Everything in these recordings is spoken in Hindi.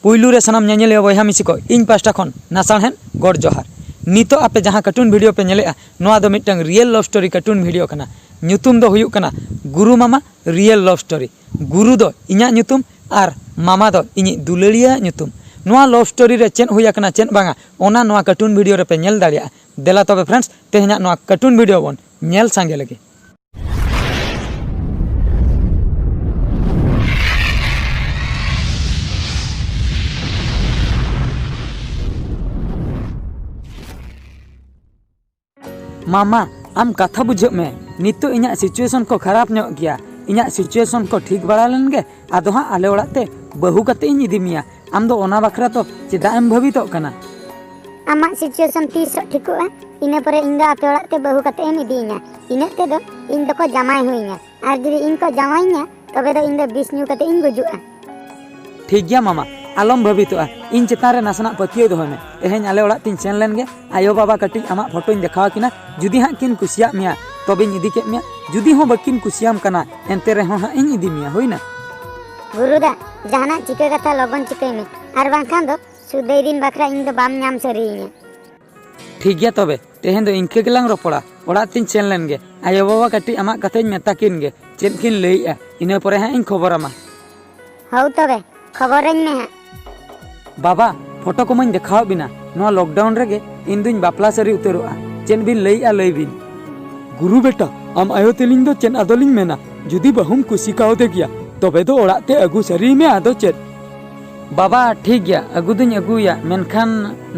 पुइलू रे सनाम ñeñeliya बयहा मिसी को इन पास्टा खन नासाहेन गॉड जोहार नितो आपे जहां कार्टून वीडियो पे ñeलेआ नोआ दो मिटंग real love story cartoon video कना ᱧᱩᱛᱩᱢ दो हुयुक कना गुरु मामा रियल लव स्टोरी गुरु दो इñा ᱧᱩᱛᱩᱢ आर मामा दो इñि दुलड़िया ᱧᱩᱛᱩᱢ नोआ लव स्टोरी रे चेन हुया कना चेन बांगा ओना नोआ कार्टून वीडियो रे पे ñel दाड़िया देला तबे फ्रेंड्स तेहना नोआ कार्टून वीडियो बोन ñel सांगे लगे मामा आम कथा बुझे में नितो इñा सिचुएशन को खराब ᱧᱚᱜ गया इñा सिचुएशन को ठीक बड़ा लेनगे आदो हाँ आले ओड़ाते बहु कते इन इदी मिया आम दो ओना बखरा तो चेदा एम भवितो कना आमा सिचुएशन तीस ठिकुआ इने परे इंदा आपे ओड़ाते बहु कते एम इदीña इने ते दो इन दो को जमाई हुईña आर जदि इन को जमाईña तबे दो इन दो बिस न्यू कते इन गुजुआ ठीक गया मामा आलम भवितोआ इन चेतान रे नासना पतियो दो में तेहेन आले ओड़ा तिन सेन लेनगे आयो बाबा कटी आमा फोटो इन देखावा किना जुदी हाँ किन कुसिया मिया तबे इन इदी के मिया जुदी हो बकिन कुसियाम कना एनते रे हाँ इन इदी मिया होइना गुरुदा जहाना चिके कथा लगन चिके में आर बांखान दो सुदे दिन बखरा इन दो बाम नाम सरीña ठीक गया तबे तेहेन दो इनके गेलांग रोपड़ा ओड़ा तिन सेन लेनगे आयो बाबा कटी आमा कथेन मेता किनगे चेन किन लईआ इने परे हाँ इन खबर आमा हौ तबे खबरñ में हाँ बाबा फोटो को मन देखाव बिना नोआ लॉकडाउन रेगे इन दुñ बापला सरी उतरोआ चेन बिन लईआ लई बिन गुरु बेटा आम आयो तेलिंग दो चेन आदोलिंग मेना जुदी बहुम कुसी काव दे गया तबे दो ओड़ाते अगु सरी में आदो चेन बाबा ठीक गया अगु दुñ अगुया मेनखान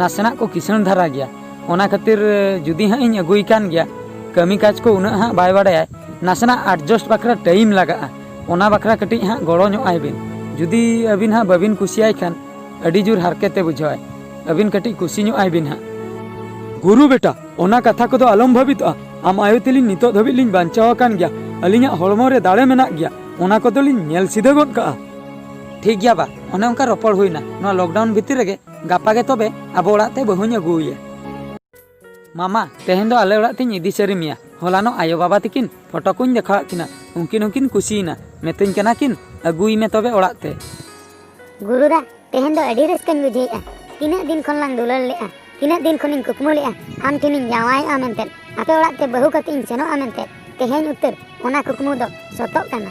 नासना को किसण धरा गया ओना खातिर जुदी हाँ इन अगुई कान गया कमी काज को उना हाँ बाय बाड़ाया नासना एडजस्ट बखरा टाइम लगा ओना बखरा कटी हाँ गड़ो ᱧᱚᱜ आय बिन जुदी अबिन हाँ बबिन कुसियाय खान अड़ी जोर हारकेते बुझाय अबिन कटी कुसी ᱧᱚᱜ आय बिन हाँ गुरु बेटा ओना कथा को दो आलम भाबितोआ आम आयो तेलिन नितो धबित लिन बांचाव कान गया अलिङा हड़मो रे दाड़े मेना गया ओना को दो लिन ñel सिधे गद का ठीक गया बा ओने उनका रोपड़ हुईना नोआ लॉकडाउन भीतर रेगे गापा के तबे आबो ओड़ाते बहुñ अगुया मामा तेहेन दो आले ओड़ा तिन इदी सरी मिया हलानो आयो बाबा तिकिन फोटो कुñ देखावा किना उनकिन उनकिन कुसीना मेतुñ कना किन अगुई में तबे ओड़ाते गुरुदा तेहेन दो अडी रस्कन बुझेआ तिना दिन खन लांग दुलर लेआ तिना दिन खनिन कुकमु लेआ आम ठेनिन जावायआ मेनते आपे ओड़ाते बहु कते इन सेनोआ मेनते तेहेन उतर ओना कुकमु दो सतोक कना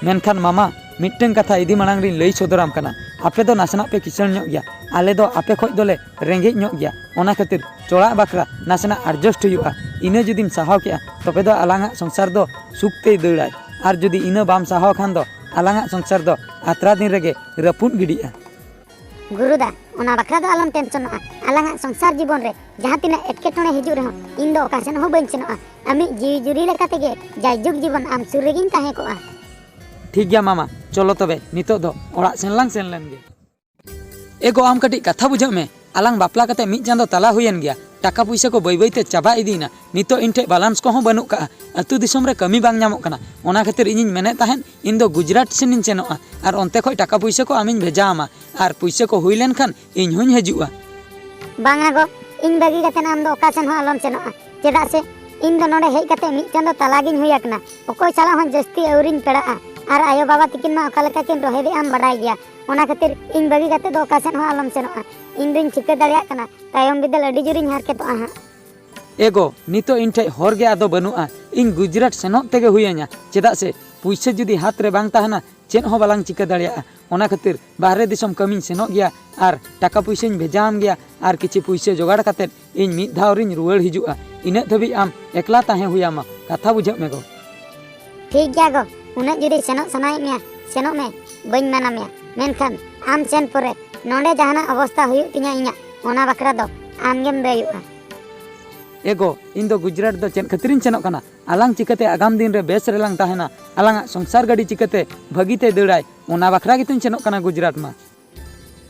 मेनखान मामा मिट्टन कथा इदी मांग रिन लई सदराम कना आपे दो नासना पे किसण ᱧᱚᱜ गया आले दो आपे खोज दोले रेंगे ᱧᱚᱜ गया ओना खातिर चोड़ा बखरा नासना एडजस्ट हुआ इने जुदीम साहाव के तबे दो आलांगा संसार दो सुखते दौड़ाय आर जुदी इने बाम साहाव खान दो आलांगा संसार दो आत्रा दिन रेगे रपुन गिडिया गुरुदा ओना बखरा दो आलम टेंशनोआ आलांगा संसार जीवन रे जहां तिना एटकेटोणे हिजु रहो इन दो ओकासेन हो बइन सेनोआ आमी जीवी जुरी लेका तेगे जायजुग जीवन आम सुर रेगिन ताहे कोआ ठीक गया मामा चलो तबे नितो दो ओड़ा सेनलांग सेन लेनगे एगो आम कटी कथा बुझा में आलांग बापला कते मिद चांदो तला हुयन गया टाका पैसा को बई बईते चाबा इदीना नितो इन ठे बैलेंस को बनू का अतु दिसम रे कमी बांग ᱧᱟᱢᱚᱜ कना ओना खातिर इनिन मेने ताहेन इन दो गुजरात सेनिन सेनोआ आर ओनते खय टाका पैसा को आमिन भेजा आमा आर पैसा को हुई लेन खान इन हुñ हजुआ बांगा गो इन बगी कते नाम दो ओकासेन हो आलम सेनोआ चेदा से इन दो नोडे हेज कते मिद चांदो तलागिन हुई akna ओकोय साला हन जस्ती औरिन पेड़ाआ आर आयो बाबा तिकिन मा ओका लेका किन रोहे दे आम बडाय गया ओना खातिर इन बगी कते दो ओकासेन हो आलम सेनोआ इन दिन चिके दाड़िया कना तायम बिदल अडी जुरिन हारकेतोआ हा एगो नितो इन ठे हर गे आदो बनुआ इन गुजरात सेनोक तेगे हुयanya चेदा से पैसा जुदी हाथ रे बांग ताहना चेन हो बालांग चिके दाड़िया ओना खातिर बाहरे दिसम कमिन सेनोक गया आर टाका पैसा भेजाम गया आर किछि पैसा जोगाड़ काते इन मिद धाव रिन रुवाड़ हिजुआ इने धबी आम एकला ताहे हुयामा कथा बुझा में गो ठीक गया गो उना जुदी सेनोक सनाय मिया सेनोक में बइन मेना मिया मेनखान आम सेन परे नोंडे जहाना अवस्था हुयु तिया इña ओना बकरा दो आमगेम बेयुआ एगो इन दो गुजरात दो चेन खतरिन सेनोक कना आलांग चिकते आगाम दिन रे बेस रेलांग ताहेना आलांगा संसार गाड़ी चिकते भगीते दौड़ाय ओना बखरा गितुन सेनोक कना गुजरात मा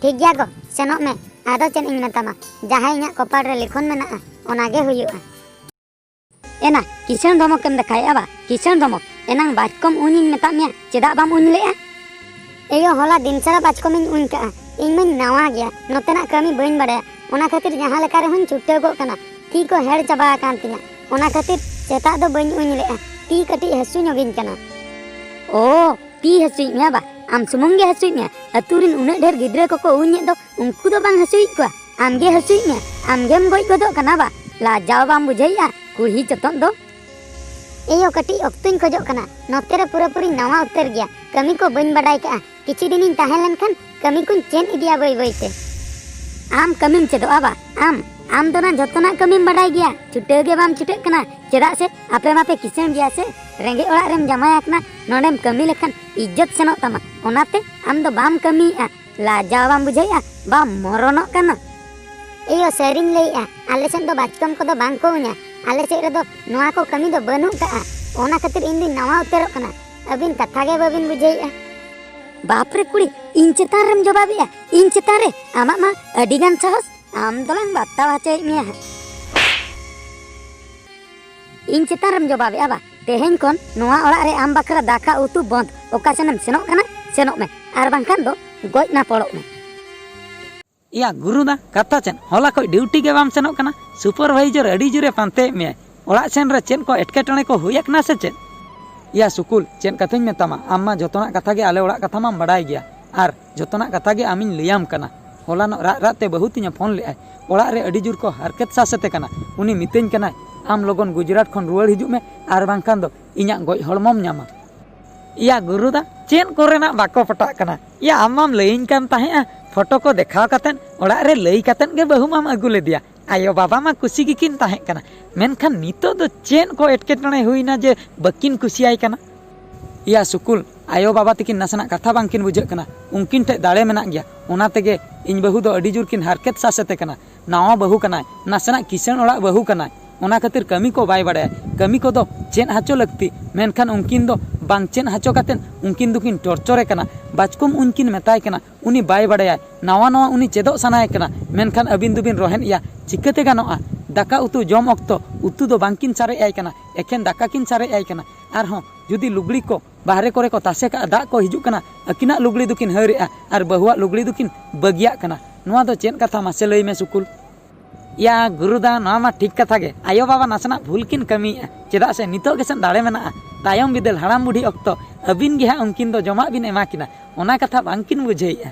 ठीक गया गो सेनोक में आदो चेन इन मेतामा जहां इña कपाड़ रे लिखोन मेना ओना गे हुयुआ एना किसण धमक केम देखाया बा किसण धमक एनांग बाजकम उनिन मेता मिया चेदा बाम उन लेआ एयो होला दिन सारा बाजकम इन उन का इन में नावा गया नोतेना कमी बइन बड़े ओना खातिर जहां लेका रे हुन छुट्टे गो कना ती को हेड चाबा कान तिना ओना खातिर सेता दो बइन उन लेआ ती कटी हसु ᱧᱚᱜᱤᱧ कना ओ ती हसुई में बा आम सुमुंग गे हसुई में अतुरिन उन्हें ढेर गिद्रे को उन्हें दो उनको दो बांग हसुई को आमगे हसुई में आमगेम गोई को दो कना बा लाजाव बाम बुझाइया कुड़ी चतन दो एयो कटी अक्तुኝ खोजो कना नोते रे पूरा पूरी नवा उतर गया कमी को बन बडाई का किछि दिन ताहे लेनखान कमी को चेन इदिया बई बईते आम कमीम चेदो आबा आम दो ना जतना कमीम बडाई गया छुटे गे बाम छुटे कना चेदा से आपे मापे किसेन गया से रेंगे ओड़ा रेम जमाया कना नोडेम कमी लेखान इज्जत सेनो तमा ओनाते आम दो बाम कमी आ लाजा बाम बुझाइया बाम मरोनो कना एयो सेरिंग लेया आले सेन दो बाचकम को दो बांग को उन्या आले से रे दो नोआ को कमी दो बनू का ओना खातिर इन दिन नवा उतरो कना अबिन कथा गे बाबिन बुझाइया बाप रे कुड़ी इन चेतान रेम जवाबिया इन चेतान रे आमा मा अडिगान साहस आम दोलांग बाता वाचे मिया इन चेतान रेम जवाबिया आबा तेहेन कोन नोआ ओड़ा रे आम बकरा दाका उतु बंद ओका सेनम सेनो कना सेनो में आर बांखान दो गोज ना पड़ो में या गुरुदा कथा चेन होला को ड्यूटी के बाम सेनो कना सुपरवाइजर अडी जुरे पांते में ओड़ा सेन रे चेन को एटकेटणे को हुयक ना से चेन या सुकुल चेन कथाñ मेतामा आम्मा जतोना कथा गे आले ओड़ा कथा माम बडाय गया आर जतोना कथा गे आमिन लियाम कना होला न रात ते बहुत तिया फोन ले आय ओड़ा रे अडी जुर को हरकत सासते कना उनी मितेñ कना आम लोगन गुजरात खन रुवाड़ हिजुग में आर बांखान दो इᱧᱟᱜ गोज हड़मोम ᱧᱟᱢᱟ या गुरुदा चेन कोरेना बाको पटा कना या आमाम लईन कान ताहेआ फोटो को देखाव कातेन ओड़ा रे लई कातेन गे बहु माम अगु ले दिया आयो बाबा मा कुसी गिकिन ताहे कना मेनखान नितो दो चेन को एटकेटणे हुईना जे बकिन कुसियाय कना या सुकुल आयो बाबा तकिन नासना कथा बांकिन बुझे कना उनकिन ठे दाड़े मेना गया ओना तेगे इन बहु दो अडी जुर किन हरकत सासते कना नावा बहु कना नासना किसन ओड़ा बहु कना ओना खातिर कमी को बाय बड़ाय कमी को दो चेन हाचो लगती मेनखान उनकिन दो बांग चेन हाचो कातेन उनकिन दुकिन टॉर्चरे कना बाचकुम उनकिन मेताय कना उनी बाय बड़ाय नावा नवा उनी चेदो सनाय कना मेनखान अबिन दुबिन रोहन या चिकते गानोआ दाका उतु जम अक्तो उतु दो बांकिन सारे आय कना एखेन दाका किन सारे आय कना आर हो जुदी लुगड़ी को बाहरे करे को तासे का दा को हिजु कना अकिना लुगड़ी दुकिन हरेआ आर बहुआ लुगड़ी दुकिन बगिया कना नोआ दो चेन कथा मासे लई में सुकुल या गुरुदा नोआ मा ठीक कथा गे आयो बाबा नासना भूल किन कमी चेदा से नितो गेसन दाड़े मेना तायम बिदल हराम बुढ़ी अक्तो अबिन गे हा उनकिन दो जमा बिन एमा किना ओना कथा बांकिन बुझेया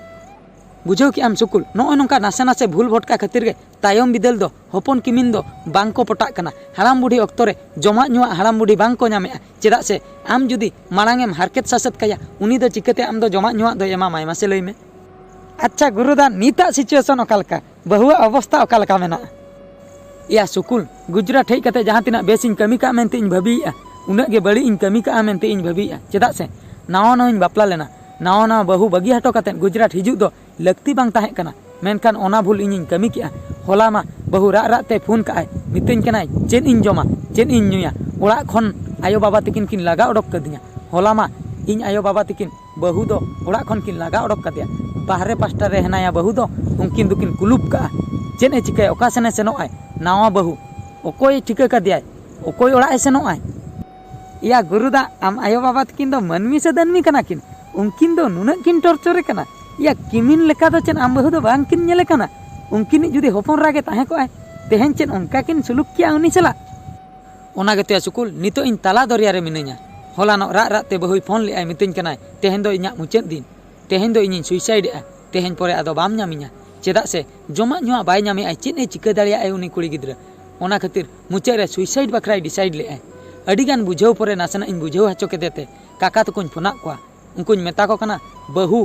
बुझो कि आम सुकुल नोय नोंका नासे नासे भूल भटका खातिर गे तायम बिदल दो हपन किमिन दो बांको पटा कना हराम बुढ़ी अक्तो रे जमा नुआ हराम बुढ़ी बांको ᱧᱟᱢᱮᱟ चेदा से आम जुदी मालांगेम हरकत सासत कया उनी दो चिकते आम दो जमा नुआ दो एमा माय मासे लई में अच्छा गुरुदा नीता सिचुएशन ओकालका बहुआ अवस्था ओकालका मेना या सुकुल गुजरात हेज कते जहां तिना बेस इन कमी का मेनते इन भाबीया उना गे बड़ी इन कमी का मेनते इन भाबीया चेदा से नावा नावा इन बापला लेना नावा नावा बहु बगी हटो कते गुजरात हिजुग दो लगती बांग ताहे कना मेनखान ओना भूल इन कमी किया होला मा बहु रा रा ते फोन काय मितेñ कनाय चेन इन जमा चेन इन नुया ओड़ा खन आयो बाबा तकिन किन लगा ओडक कदिया होला मा इन आयो बाबा तकिन बहु दो ओड़ा खन किन लगा ओडक कदिया बाहरे पास्टा रे हनाया बहु दो उनकिन दुकिन कुलुप का चेन ए चिकाय ओका सेने सेनो आय नावा बहु ओकोय ठिका का दिया ओकोय ओड़ा ए सेनो आय या गुरुदा आम आयो बाबा तकिन दो मनमी से दनमी कना किन उनकिन दो नुना किन टॉर्चर कना या किमिन लेका दो चेन आम बहु दो बांग किन नेले कना उनकिन जुदी होपन रागे ताहे को आय तेहेन चेन उनका किन सुलुक किया उनी चला ओना गेते सुकुल नितो इन ताला दरिया रे मिनैया होला नो रा रा ते बहु फोन ले आय मितेñ कनाय तेहेन दो इᱧाᱜ मुचेद दिन तेहेन दो इन सुइसाइड आ तेहेन परे आदो बाम ᱧᱟᱢᱤᱧᱟ चेदा से जमा नुआ बाय ᱧᱟᱢᱮ आय चेन ए चिका दाड़िया आय उनी कुड़ी गिद्रा ओना खातिर मुचे रे सुइसाइड बखराय डिसाइड ले आय अडिगान बुझाव परे नासना इन बुझाव हाचो केदेते काका तकोñ फोना कोआ उनकुñ मेता को कना बहु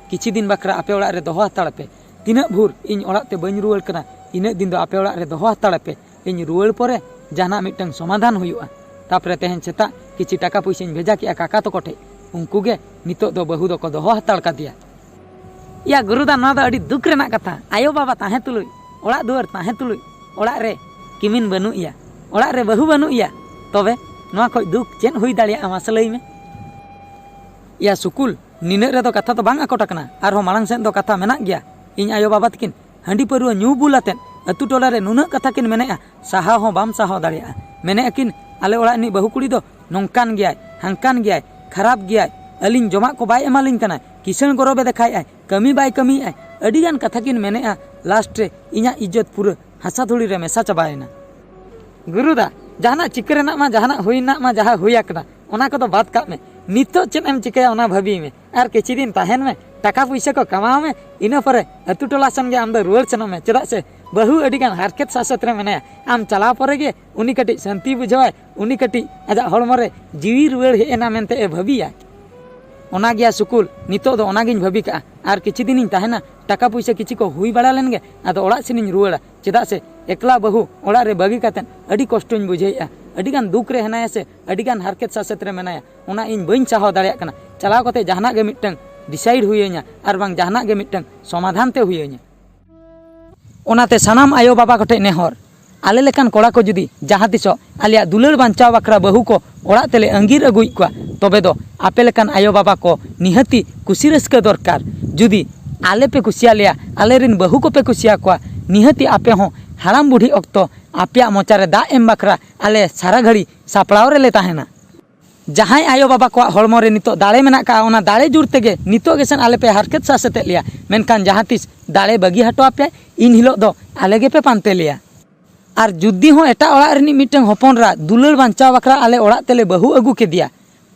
किछि दिन बखरा आपे ओड़ा रे दोहो हताड़ पे तिना भूर इन ओड़ा ते बñ रुवाड़ कना इना दिन दो आपे ओड़ा रे दोहो हताड़ पे इन रुवाड़ परे जाना मिटंग समाधान हुयुआ तापरे तेहेन सेता किछि टाका पैसा इन भेजा किया काका तो कोठे उनको गे नितो दो बहु दो को दोहो हताड़ का दिया या गुरुदा ना दो अडी दुख रेना कथा आयो बाबा ताहे तुलुय ओड़ा दुआर ताहे तुलुय ओड़ा रे किमिन बनु इया ओड़ा रे बहु बनु इया तबे नोआ खoj दुख चेन हुई दाड़िया मासे लई में या सुकुल निने रे दो कथा तो बांग आकोट कना आर हो मालांग सेन दो कथा मेना गया इन आयो बाबा तकिन हंडी परुआ न्यू बुलातेन अतु टोला रे नुना कथा किन मेनेआ साहा हो बाम साहा दाड़िया मेने अकिन आले ओड़ा नि बहु कुड़ी दो नोंकान गया हांकान गया खराब गया अलिन जमा को बाय एमालिन कना किसन गरबे देखाय आय कमी बाय कमी आय अडिगान कथा किन मेनेआ लास्ट रे इᱧाᱜ इज्जत पूरा हसा धुड़ी रे मेसा चाबायना गुरुदा जहाना चिकरेना मा जहाना हुईना मा जहा हुया कना ओना को तो बात का में नितो चेद एम चिकाया ओना भाबी में और किछि दिन तहन में टाका पैसा को कमाओ में इना परे अतु टोला सन गे आम दो रुआर सेनो में चेदा से बहु अडिगान हारकेत सासत रे मेने आम चलाव परे गे उनी कटी शांति बुझाय उनी कटी आजा हड़मो रे जीवी रुआर हेना मेनते ए भाबिया ओना गया सुकुल नितो दो ओना गिन भाबी का और किछि दिन तहना टाका पैसा किछि को हुई बड़ा लेन गे आदो ओड़ा सेनिन रुआड़ा चेदा से एकला बहु ओड़ा रे बागी कातेन अडी कष्टोñ बुझाइया अडिगान दुख रे हेनाया से अडिगान हारकेत सासत रे मेनाया ओना इन बइन चाहो दाड़िया कना चलाव कते जहाना गे मिटटन डिसाइड हुइया और बांग जहाना गे मिटटन समाधान ते हुइया ओनाते सनाम आयो बाबा कोठे नेहर आले लेकान कोड़ा को जुदी जहाँ तिसो आलिया दुलार बांचाव बाखरा बहु को ओड़ा तेले अंगीर अगुई कोआ तबे दो आपे लेकान आयो बाबा को निहती कुसी रस्का दरकार जुदी आले पे कुसिया लिया आले रिन बहु को पे कुसिया कोआ निहती आपे हो हाराम बुढ़ी अक्तो आपिया मोचारे दा एम बाखरा आले सारा घड़ी सापड़ाव रे ले ताहेना जहां आयो बाबा को हड़मो रे नितो दाड़े मेना का ओना दाड़े जुड़ तेगे नितो गेसन आले पे हारकेत सासेते लिया मेनखान जहां तिस दाड़े बगी हटो आपे इन हिलो दो आले गे पे पानते लिया और जुद्दी हो एटा ओड़ा रिनी मिटन हपनरा दुलार बांचाव बाखरा आले ओड़ा तेले बहु अगु के दिया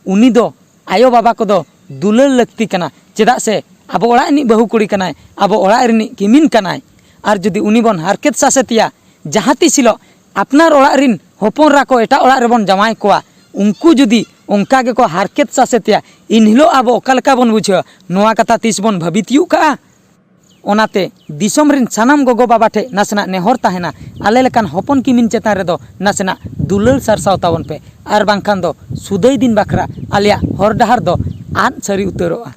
उनी दो आयो बाबा को दो दुलार लगती कना चेदा से अब ओड़ा रिनी बहु कुड़ी कनाय अब ओड़ा रिनी किमिन कनाय और जुदी उनी बन हारकेत सासेतिया जहां तिसिलो अपनार ओड़ा रिन हपनरा को एटा ओड़ा रेबन जमाय कोआ उनको जुदी उनका के को हारकेत सासेतिया इन हिलो अब ओकालका बन बुझो नोआ कथा तीस बन भवितियु का ओनाते दिसोम रिन सानाम गोगो बाबा ठे नासना नेहर ताहेना आले लेकान हपन किमिन चेतान रे दो नासना दुलार सारसाव ताबन पे और बांखान दो सुदै दिन बाखरा आलिया हर डहार दो आद सारी उतरोआ।